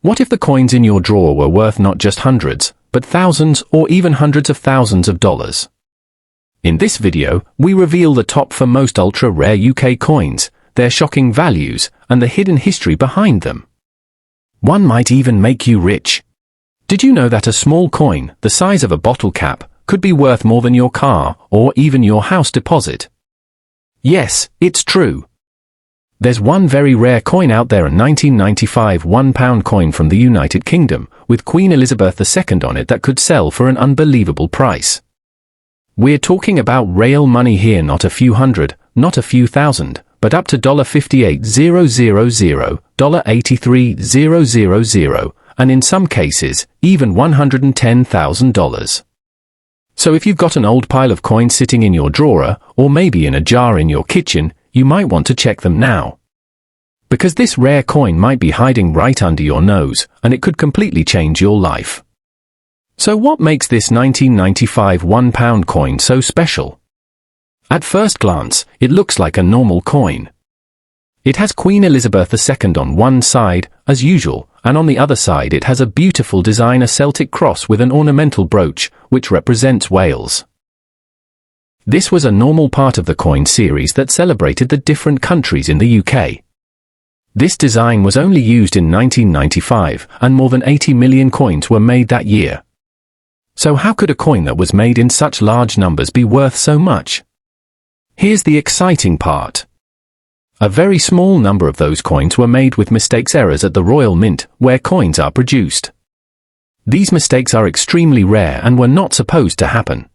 What if the coins in your drawer were worth not just hundreds, but thousands or even hundreds of thousands of dollars? In this video, we reveal the top for most ultra-rare UK coins, their shocking values, and the hidden history behind them. One might even make you rich. Did you know that a small coin, the size of a bottle cap, could be worth more than your car or even your house deposit? Yes, it's true. There's one very rare coin out there, a 1995 £1 coin from the United Kingdom, with Queen Elizabeth II on it that could sell for an unbelievable price. We're talking about real money here, not a few hundred, not a few thousand, but up to $58,000, $83,000, and in some cases, even $110,000. So if you've got an old pile of coins sitting in your drawer, or maybe in a jar in your kitchen, you might want to check them now. Because this rare coin might be hiding right under your nose, and it could completely change your life. So what makes this 1995 £1 coin so special? At first glance, it looks like a normal coin. It has Queen Elizabeth II on one side, as usual, and on the other side it has a beautiful design, a Celtic cross with an ornamental brooch, which represents Wales. This was a normal part of the coin series that celebrated the different countries in the UK. This design was only used in 1995, and more than 80 million coins were made that year. So how could a coin that was made in such large numbers be worth so much? Here's the exciting part. A very small number of those coins were made with mistakes, errors at the Royal Mint, where coins are produced. These mistakes are extremely rare and were not supposed to happen.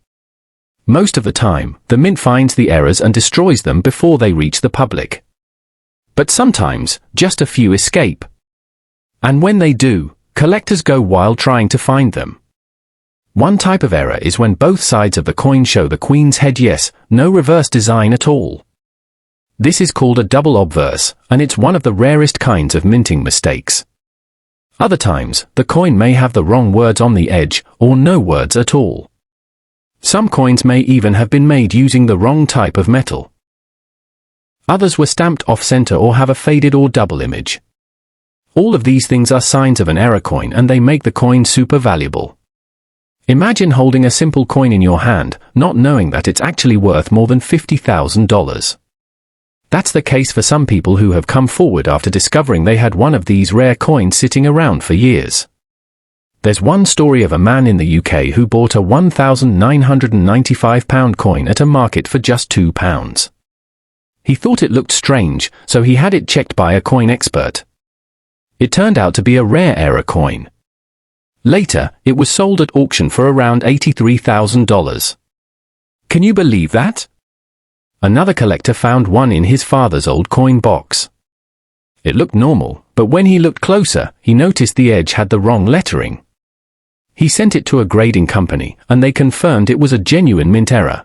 Most of the time, the Mint finds the errors and destroys them before they reach the public. But sometimes, just a few escape. And when they do, collectors go wild trying to find them. One type of error is when both sides of the coin show the Queen's head, yes, no reverse design at all. This is called a double obverse, and it's one of the rarest kinds of minting mistakes. Other times, the coin may have the wrong words on the edge, or no words at all. Some coins may even have been made using the wrong type of metal. Others were stamped off-center or have a faded or double image. All of these things are signs of an error coin, and they make the coin super valuable. Imagine holding a simple coin in your hand, not knowing that it's actually worth more than $50,000. That's the case for some people who have come forward after discovering they had one of these rare coins sitting around for years. There's one story of a man in the UK who bought a £1,995 coin at a market for just £2. He thought it looked strange, so he had it checked by a coin expert. It turned out to be a rare error coin. Later, it was sold at auction for around $83,000. Can you believe that? Another collector found one in his father's old coin box. It looked normal, but when he looked closer, he noticed the edge had the wrong lettering. He sent it to a grading company, and they confirmed it was a genuine mint error.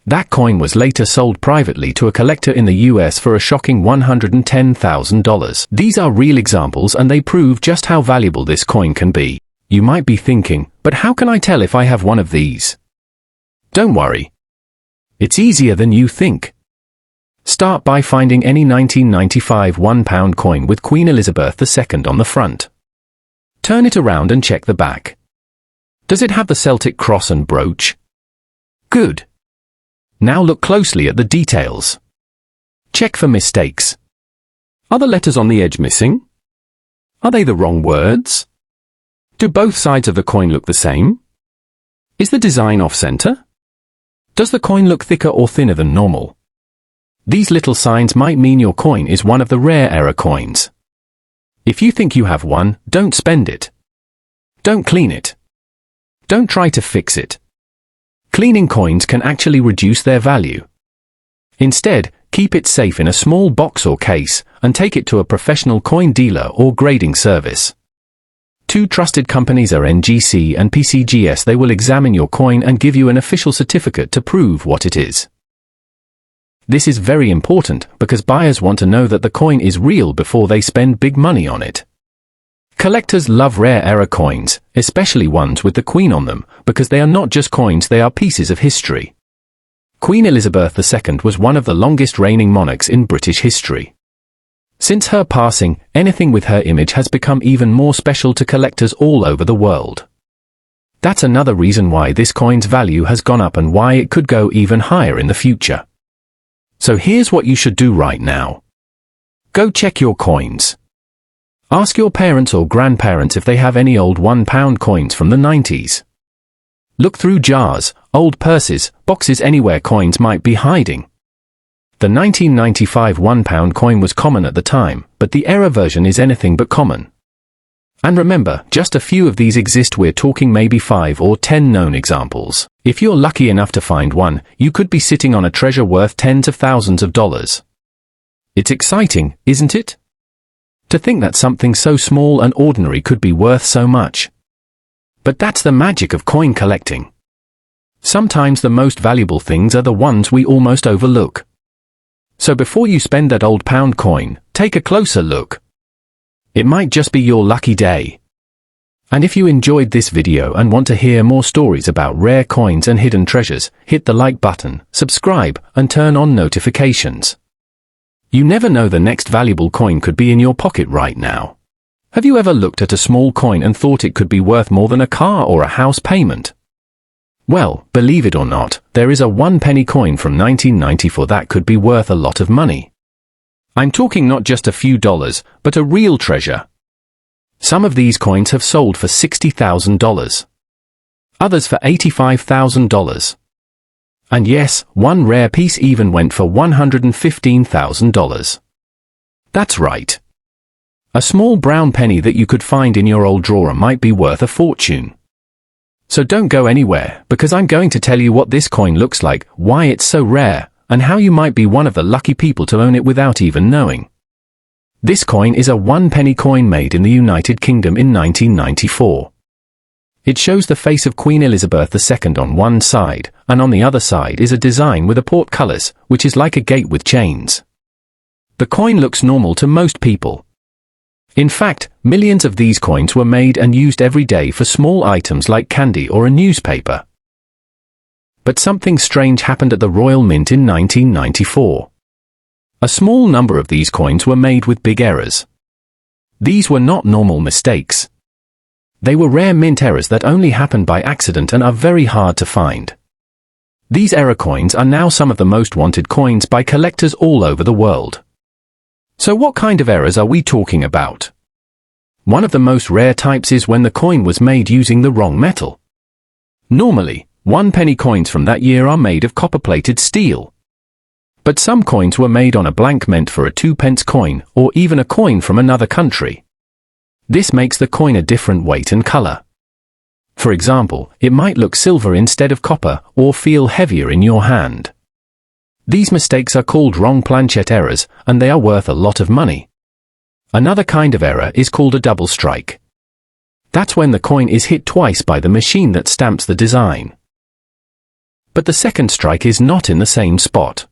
That coin was later sold privately to a collector in the US for a shocking $110,000. These are real examples, and they prove just how valuable this coin can be. You might be thinking, but how can I tell if I have one of these? Don't worry. It's easier than you think. Start by finding any 1995 £1 coin with Queen Elizabeth II on the front. Turn it around and check the back. Does it have the Celtic cross and brooch? Good. Now look closely at the details. Check for mistakes. Are the letters on the edge missing? Are they the wrong words? Do both sides of the coin look the same? Is the design off-center? Does the coin look thicker or thinner than normal? These little signs might mean your coin is one of the rare error coins. If you think you have one, don't spend it. Don't clean it. Don't try to fix it. Cleaning coins can actually reduce their value. Instead, keep it safe in a small box or case, and take it to a professional coin dealer or grading service. Two trusted companies are NGC and PCGS. They will examine your coin and give you an official certificate to prove what it is. This is very important because buyers want to know that the coin is real before they spend big money on it. Collectors love rare error coins, especially ones with the Queen on them, because they are not just coins, they are pieces of history. Queen Elizabeth II was one of the longest reigning monarchs in British history. Since her passing, anything with her image has become even more special to collectors all over the world. That's another reason why this coin's value has gone up and why it could go even higher in the future. So here's what you should do right now. Go check your coins. Ask your parents or grandparents if they have any old £1 coins from the 90s. Look through jars, old purses, boxes, anywhere coins might be hiding. The 1995 £1 coin was common at the time, but the error version is anything but common. And remember, just a few of these exist. We're talking maybe 5 or 10 known examples. If you're lucky enough to find one, you could be sitting on a treasure worth tens of thousands of dollars. It's exciting, isn't it? To think that something so small and ordinary could be worth so much. But that's the magic of coin collecting. Sometimes the most valuable things are the ones we almost overlook. So before you spend that old pound coin, take a closer look. It might just be your lucky day. And if you enjoyed this video and want to hear more stories about rare coins and hidden treasures, hit the like button, subscribe, and turn on notifications. You never know, the next valuable coin could be in your pocket right now. Have you ever looked at a small coin and thought it could be worth more than a car or a house payment? Well, believe it or not, there is a 1 penny coin from 1994 that could be worth a lot of money. I'm talking not just a few dollars, but a real treasure. Some of these coins have sold for $60,000. Others for $85,000. And yes, one rare piece even went for $115,000. That's right. A small brown penny that you could find in your old drawer might be worth a fortune. So don't go anywhere, because I'm going to tell you what this coin looks like, why it's so rare, and how you might be one of the lucky people to own it without even knowing. This coin is a 1 penny coin made in the United Kingdom in 1994. It shows the face of Queen Elizabeth II on one side, and on the other side is a design with a portcullis, which is like a gate with chains. The coin looks normal to most people. In fact, millions of these coins were made and used every day for small items like candy or a newspaper. But something strange happened at the Royal Mint in 1994. A small number of these coins were made with big errors. These were not normal mistakes. They were rare mint errors that only happen by accident and are very hard to find. These error coins are now some of the most wanted coins by collectors all over the world. So what kind of errors are we talking about? One of the most rare types is when the coin was made using the wrong metal. Normally, 1 penny coins from that year are made of copper-plated steel. But some coins were made on a blank meant for a 2-pence coin or even a coin from another country. This makes the coin a different weight and color. For example, it might look silver instead of copper or feel heavier in your hand. These mistakes are called wrong planchet errors, and they are worth a lot of money. Another kind of error is called a double strike. That's when the coin is hit twice by the machine that stamps the design. But the second strike is not in the same spot.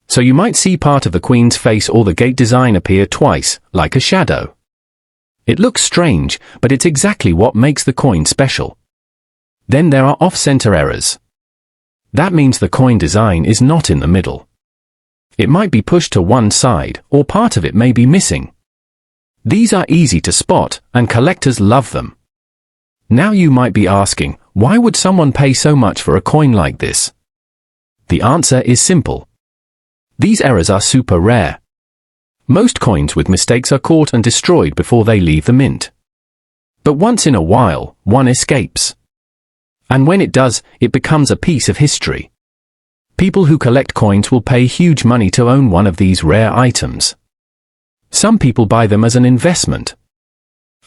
So you might see part of the Queen's face or the gate design appear twice, like a shadow. It looks strange, but it's exactly what makes the coin special. Then there are off-center errors. That means the coin design is not in the middle. It might be pushed to one side, or part of it may be missing. These are easy to spot, and collectors love them. Now you might be asking, why would someone pay so much for a coin like this? The answer is simple. These errors are super rare. Most coins with mistakes are caught and destroyed before they leave the mint. But once in a while, one escapes. And when it does, it becomes a piece of history. People who collect coins will pay huge money to own one of these rare items. Some people buy them as an investment.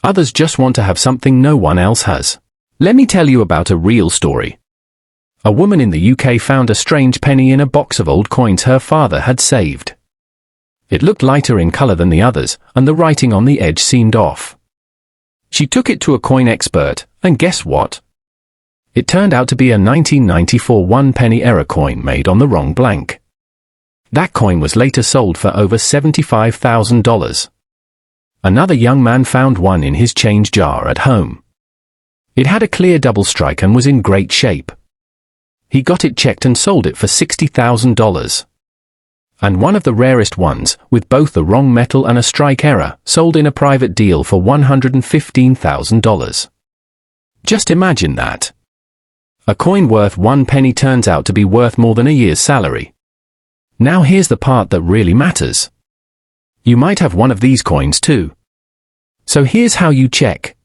Others just want to have something no one else has. Let me tell you about a real story. A woman in the UK found a strange penny in a box of old coins her father had saved. It looked lighter in color than the others, and the writing on the edge seemed off. She took it to a coin expert, and guess what? It turned out to be a 1994 1 penny error coin made on the wrong blank. That coin was later sold for over $75,000. Another young man found one in his change jar at home. It had a clear double strike and was in great shape. He got it checked and sold it for $60,000. And one of the rarest ones, with both the wrong metal and a strike error, sold in a private deal for $115,000. Just imagine that. A coin worth 1 penny turns out to be worth more than a year's salary. Now here's the part that really matters. You might have one of these coins too. So here's how you check.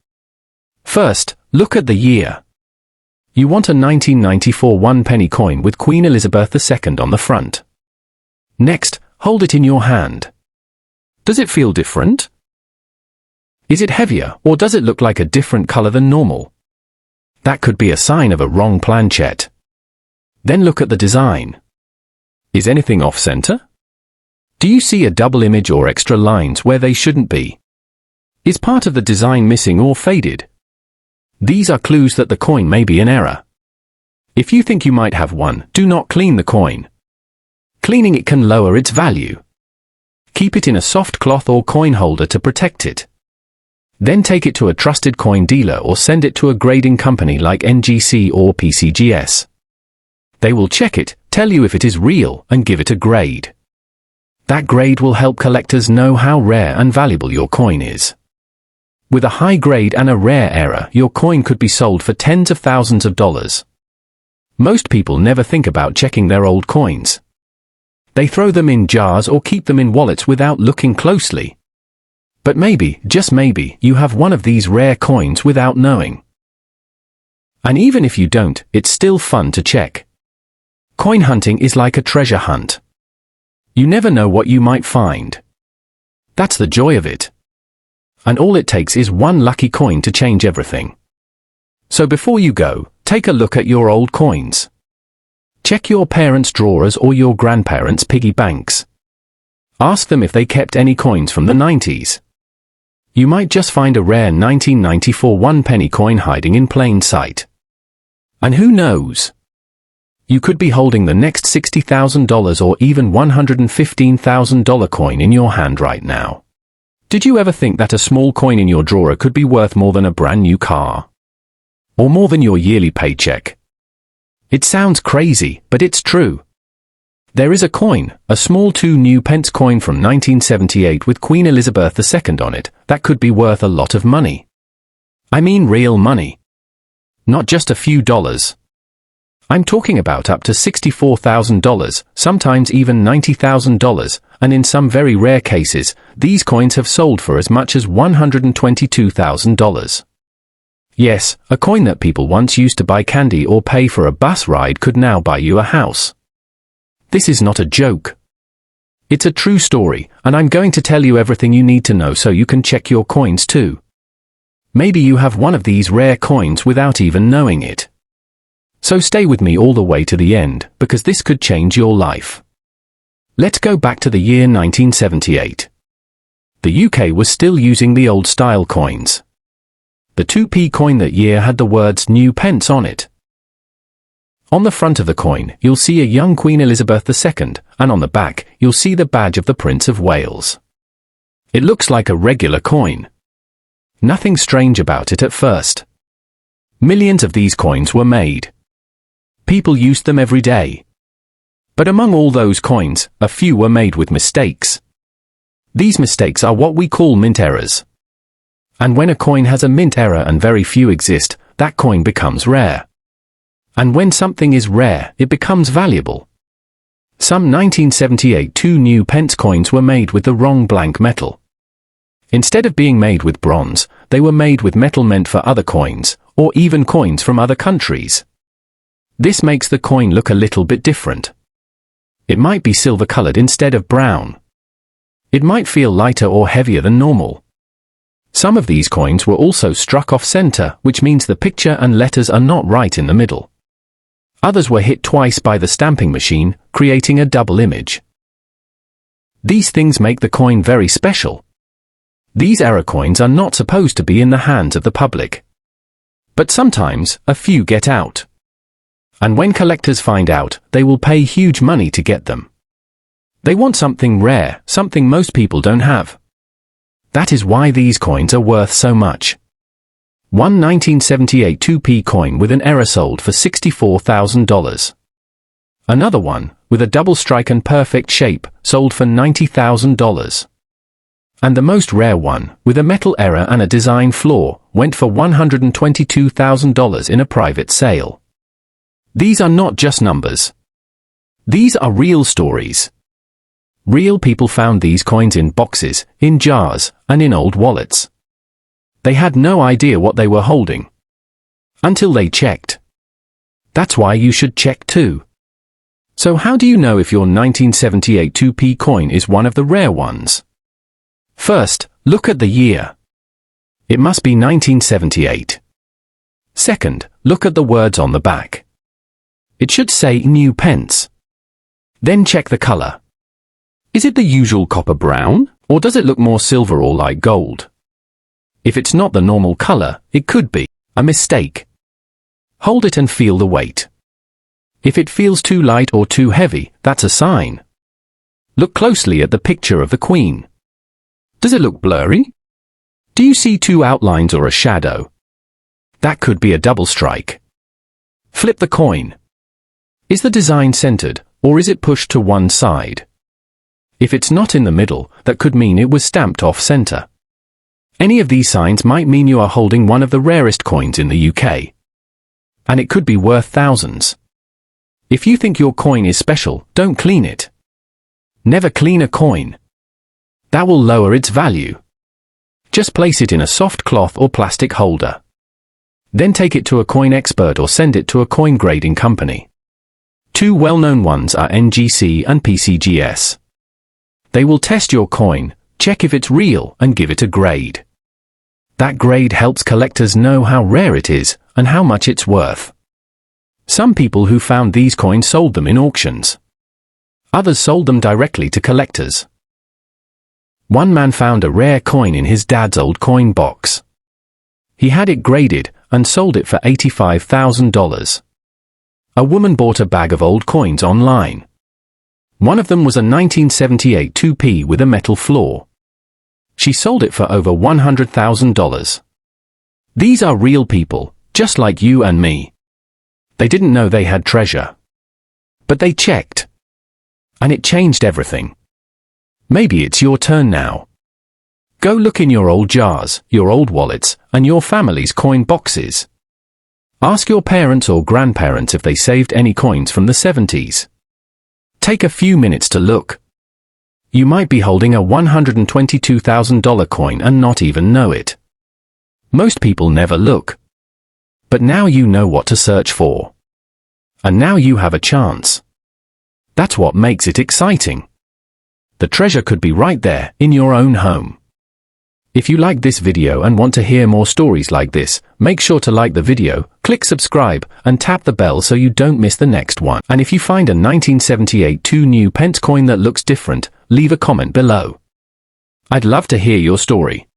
First, look at the year. You want a 1994 1-penny coin with Queen Elizabeth II on the front. Next, hold it in your hand. Does it feel different? Is it heavier, or does it look like a different color than normal? That could be a sign of a wrong planchet. Then look at the design. Is anything off-center? Do you see a double image or extra lines where they shouldn't be? Is part of the design missing or faded? These are clues that the coin may be in error. If you think you might have one, do not clean the coin. Cleaning it can lower its value. Keep it in a soft cloth or coin holder to protect it. Then take it to a trusted coin dealer or send it to a grading company like NGC or PCGS. They will check it, tell you if it is real, and give it a grade. That grade will help collectors know how rare and valuable your coin is. With a high grade and a rare error, your coin could be sold for tens of thousands of dollars. Most people never think about checking their old coins. They throw them in jars or keep them in wallets without looking closely. But maybe, just maybe, you have one of these rare coins without knowing. And even if you don't, it's still fun to check. Coin hunting is like a treasure hunt. You never know what you might find. That's the joy of it. And all it takes is one lucky coin to change everything. So before you go, take a look at your old coins. Check your parents' drawers or your grandparents' piggy banks. Ask them if they kept any coins from the 90s. You might just find a rare 1994 1-penny coin hiding in plain sight. And who knows? You could be holding the next $60,000 or even $115,000 coin in your hand right now. Did you ever think that a small coin in your drawer could be worth more than a brand new car? Or more than your yearly paycheck? It sounds crazy, but it's true. There is a coin, a small 2-pence coin from 1978 with Queen Elizabeth II on it, that could be worth a lot of money. I mean real money. Not just a few dollars. I'm talking about up to $64,000, sometimes even $90,000, and in some very rare cases, these coins have sold for as much as $122,000. Yes, a coin that people once used to buy candy or pay for a bus ride could now buy you a house. This is not a joke. It's a true story, and I'm going to tell you everything you need to know so you can check your coins too. Maybe you have one of these rare coins without even knowing it. So stay with me all the way to the end, because this could change your life. Let's go back to the year 1978. The UK was still using the old-style coins. The 2p coin that year had the words "new pence" on it. On the front of the coin, you'll see a young Queen Elizabeth II, and on the back, you'll see the badge of the Prince of Wales. It looks like a regular coin. Nothing strange about it at first. Millions of these coins were made. People used them every day. But among all those coins, a few were made with mistakes. These mistakes are what we call mint errors. And when a coin has a mint error and very few exist, that coin becomes rare. And when something is rare, it becomes valuable. Some 1978 2-pence coins were made with the wrong blank metal. Instead of being made with bronze, they were made with metal meant for other coins, or even coins from other countries. This makes the coin look a little bit different. It might be silver-colored instead of brown. It might feel lighter or heavier than normal. Some of these coins were also struck off-center, which means the picture and letters are not right in the middle. Others were hit twice by the stamping machine, creating a double image. These things make the coin very special. These error coins are not supposed to be in the hands of the public. But sometimes, a few get out. And when collectors find out, they will pay huge money to get them. They want something rare, something most people don't have. That is why these coins are worth so much. One 1978 2p coin with an error sold for $64,000. Another one, with a double strike and perfect shape, sold for $90,000. And the most rare one, with a metal error and a design flaw, went for $122,000 in a private sale. These are not just numbers. These are real stories. Real people found these coins in boxes, in jars, and in old wallets. They had no idea what they were holding. Until they checked. That's why you should check too. So how do you know if your 1978 2p coin is one of the rare ones? First, look at the year. It must be 1978. Second, look at the words on the back. It should say new pence. Then check the color. Is it the usual copper brown, or does it look more silver or like gold? If it's not the normal color, it could be a mistake. Hold it and feel the weight. If it feels too light or too heavy, that's a sign. Look closely at the picture of the Queen. Does it look blurry? Do you see two outlines or a shadow? That could be a double strike. Flip the coin. Is the design centered, or is it pushed to one side? If it's not in the middle, that could mean it was stamped off center. Any of these signs might mean you are holding one of the rarest coins in the UK. And it could be worth thousands. If you think your coin is special, don't clean it. Never clean a coin. That will lower its value. Just place it in a soft cloth or plastic holder. Then take it to a coin expert or send it to a coin grading company. Two well-known ones are NGC and PCGS. They will test your coin, check if it's real, and give it a grade. That grade helps collectors know how rare it is and how much it's worth. Some people who found these coins sold them in auctions. Others sold them directly to collectors. One man found a rare coin in his dad's old coin box. He had it graded and sold it for $85,000. A woman bought a bag of old coins online. One of them was a 1978 2p with a metal flaw. She sold it for over $100,000. These are real people, just like you and me. They didn't know they had treasure. But they checked. And it changed everything. Maybe it's your turn now. Go look in your old jars, your old wallets, and your family's coin boxes. Ask your parents or grandparents if they saved any coins from the 70s. Take a few minutes to look. You might be holding a $122,000 coin and not even know it. Most people never look. But now you know what to search for. And now you have a chance. That's what makes it exciting. The treasure could be right there, in your own home. If you like this video and want to hear more stories like this, make sure to like the video, click subscribe, and tap the bell so you don't miss the next one. And if you find a 1978 2 new pence coin that looks different, leave a comment below. I'd love to hear your story.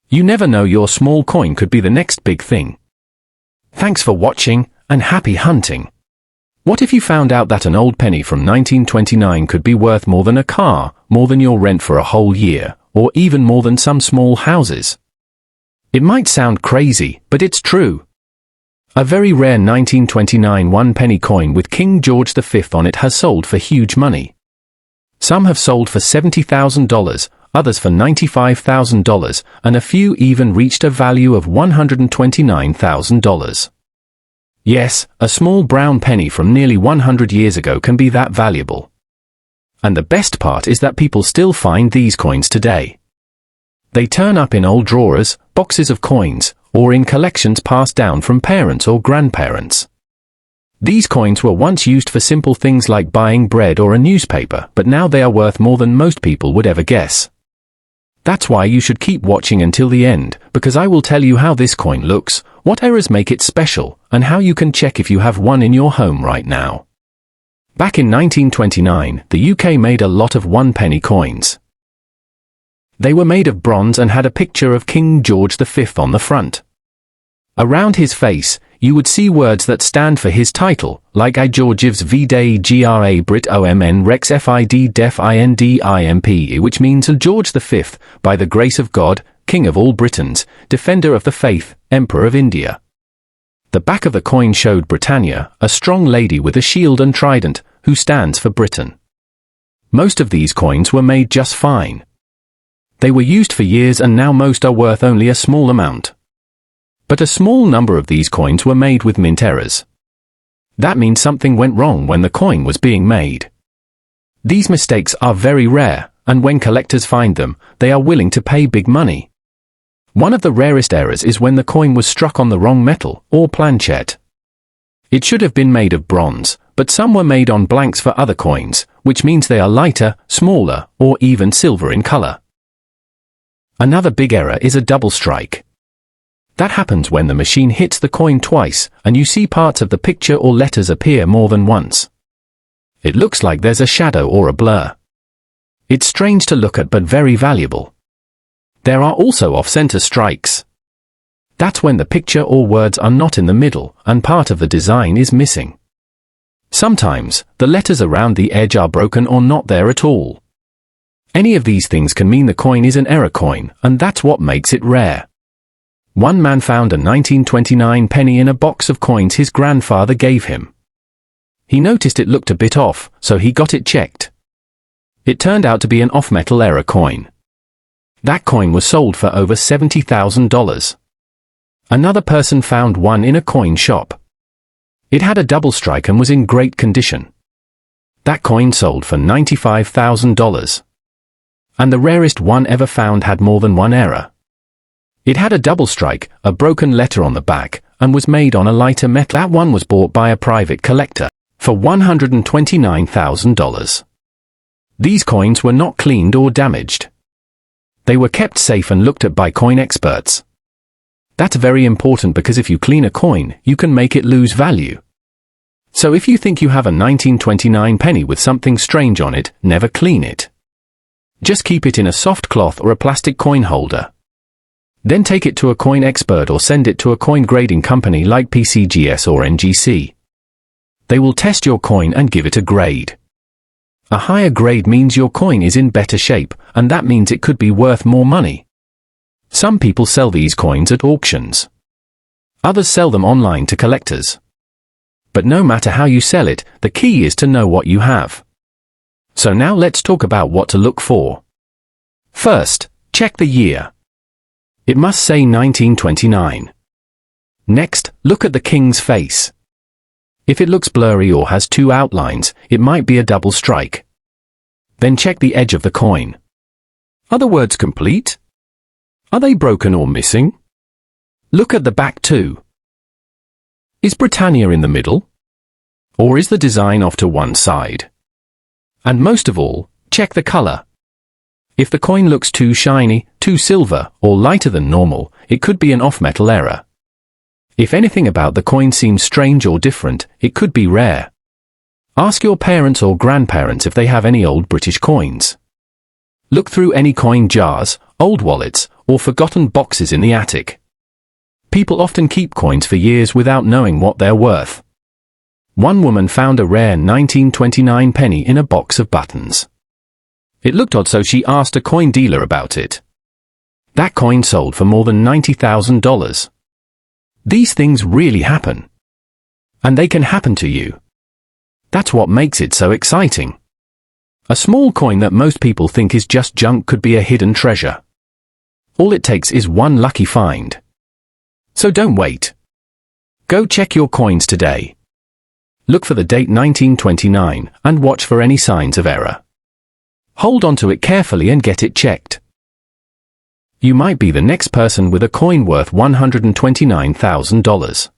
You never know, your small coin could be the next big thing. Thanks for watching, and happy hunting. What if you found out that an old penny from 1929 could be worth more than a car, more than your rent for a whole year, or even more than some small houses? It might sound crazy, but it's true. A very rare 1929 1-penny coin with King George V on it has sold for huge money. Some have sold for $70,000, others for $95,000, and a few even reached a value of $129,000. Yes, a small brown penny from nearly 100 years ago can be that valuable. And the best part is that people still find these coins today. They turn up in old drawers, boxes of coins, or in collections passed down from parents or grandparents. These coins were once used for simple things like buying bread or a newspaper, but now they are worth more than most people would ever guess. That's why you should keep watching until the end, because I will tell you how this coin looks, what errors make it special, and how you can check if you have one in your home right now. Back in 1929, the UK made a lot of 1-penny coins. They were made of bronze and had a picture of King George V on the front. Around his face, you would see words that stand for his title, like I Georgievs Vday Gra Brit Omn Rex Fid Def Indimp, which means George V, by the grace of God, King of all Britons, Defender of the Faith, Emperor of India. The back of the coin showed Britannia, a strong lady with a shield and trident, who stands for Britain. Most of these coins were made just fine. They were used for years and now most are worth only a small amount. But a small number of these coins were made with mint errors. That means something went wrong when the coin was being made. These mistakes are very rare, and when collectors find them, they are willing to pay big money. One of the rarest errors is when the coin was struck on the wrong metal, or planchet. It should have been made of bronze, but some were made on blanks for other coins, which means they are lighter, smaller, or even silver in color. Another big error is a double strike. That happens when the machine hits the coin twice, and you see parts of the picture or letters appear more than once. It looks like there's a shadow or a blur. It's strange to look at but very valuable. There are also off-center strikes. That's when the picture or words are not in the middle, and part of the design is missing. Sometimes, the letters around the edge are broken or not there at all. Any of these things can mean the coin is an error coin, and that's what makes it rare. One man found a 1929 penny in a box of coins his grandfather gave him. He noticed it looked a bit off, so he got it checked. It turned out to be an off-metal error coin. That coin was sold for over $70,000. Another person found one in a coin shop. It had a double strike and was in great condition. That coin sold for $95,000. And the rarest one ever found had more than one error. It had a double strike, a broken letter on the back, and was made on a lighter metal. That one was bought by a private collector for $129,000. These coins were not cleaned or damaged. They were kept safe and looked at by coin experts. That's very important because if you clean a coin, you can make it lose value. So if you think you have a 1929 penny with something strange on it, never clean it. Just keep it in a soft cloth or a plastic coin holder. Then take it to a coin expert or send it to a coin grading company like PCGS or NGC. They will test your coin and give it a grade. A higher grade means your coin is in better shape, and that means it could be worth more money. Some people sell these coins at auctions. Others sell them online to collectors. But no matter how you sell it, the key is to know what you have. So now let's talk about what to look for. First, check the year. It must say 1929. Next, look at the king's face. If it looks blurry or has two outlines, it might be a double strike. Then check the edge of the coin. Are the words complete? Are they broken or missing? Look at the back too. Is Britannia in the middle? Or is the design off to one side? And most of all, check the color. If the coin looks too shiny, too silver, or lighter than normal, it could be an off-metal error. If anything about the coin seems strange or different, it could be rare. Ask your parents or grandparents if they have any old British coins. Look through any coin jars, old wallets, or forgotten boxes in the attic. People often keep coins for years without knowing what they're worth. One woman found a rare 1929 penny in a box of buttons. It looked odd, so she asked a coin dealer about it. That coin sold for more than $90,000. These things really happen. And they can happen to you. That's what makes it so exciting. A small coin that most people think is just junk could be a hidden treasure. All it takes is one lucky find. So don't wait. Go check your coins today. Look for the date 1929 and watch for any signs of error. Hold on to it carefully and get it checked. You might be the next person with a coin worth $129,000.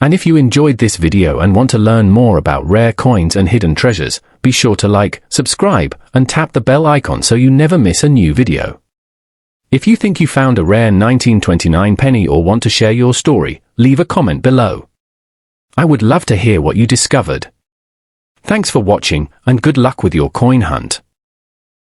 And if you enjoyed this video and want to learn more about rare coins and hidden treasures, be sure to like, subscribe, and tap the bell icon so you never miss a new video. If you think you found a rare 1929 penny or want to share your story, leave a comment below. I would love to hear what you discovered. Thanks for watching, and good luck with your coin hunt.